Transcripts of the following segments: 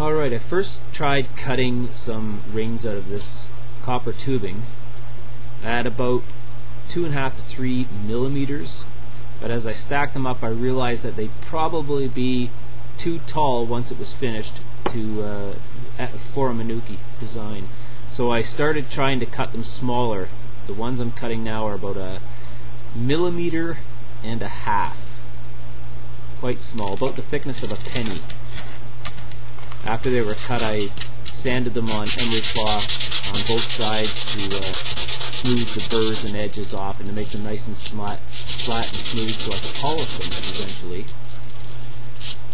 Alright, I first tried cutting some rings out of this copper tubing at about 2.5 to 3 millimeters, but as I stacked them up I realized that they'd probably be too tall once it was finished for a menuki design. So I started trying to cut them smaller. The ones I'm cutting now are about 1.5 millimeters, quite small, about the thickness of a penny. After they were cut, I sanded them on emery cloth on both sides to smooth the burrs and edges off and to make them nice and flat and smooth so I could polish them eventually.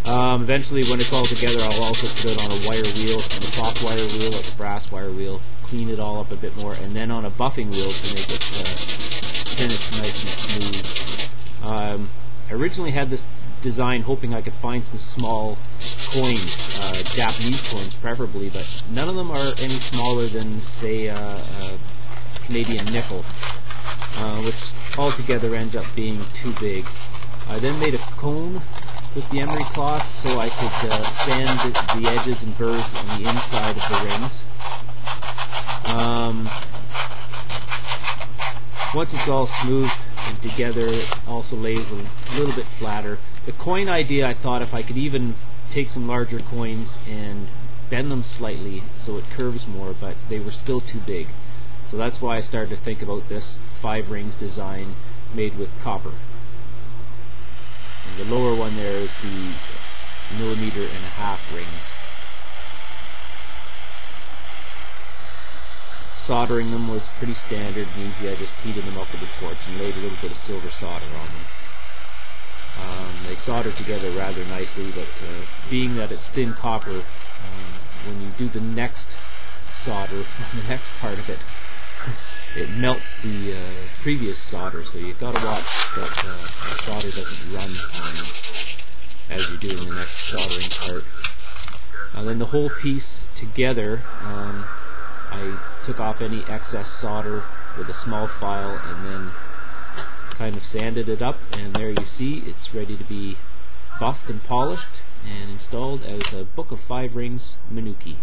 Eventually, when it's all together, I'll also put it on a wire wheel, on a soft wire wheel, like a brass wire wheel, clean it all up a bit more, and then on a buffing wheel to make it finished nice and smooth. I originally had this design hoping I could find some small coins, Japanese coins preferably, but none of them are any smaller than, say, a Canadian nickel, which altogether ends up being too big. I then made a cone with the emery cloth so I could sand the edges and burrs on the inside of the rings. Once it's all smooth and together, it also lays a little bit flatter. The coin idea, I thought if I could even take some larger coins and bend them slightly so it curves more, but they were still too big. So that's why I started to think about this 5 rings design made with copper. And the lower one there is the 1.5 millimeters rings. Soldering them was pretty standard and easy. I just heated them up with a torch and laid a little bit of silver solder on them. They solder together rather nicely, but being that it's thin copper, when you do the next solder on the next part of it, it melts the previous solder, so you've got to watch that the solder doesn't run as you're doing the next soldering part. And then the whole piece together, I took off any excess solder with a small file and then kind of sanded it up, and there you see it's ready to be buffed and polished and installed as a Book of 5 Rings menuki.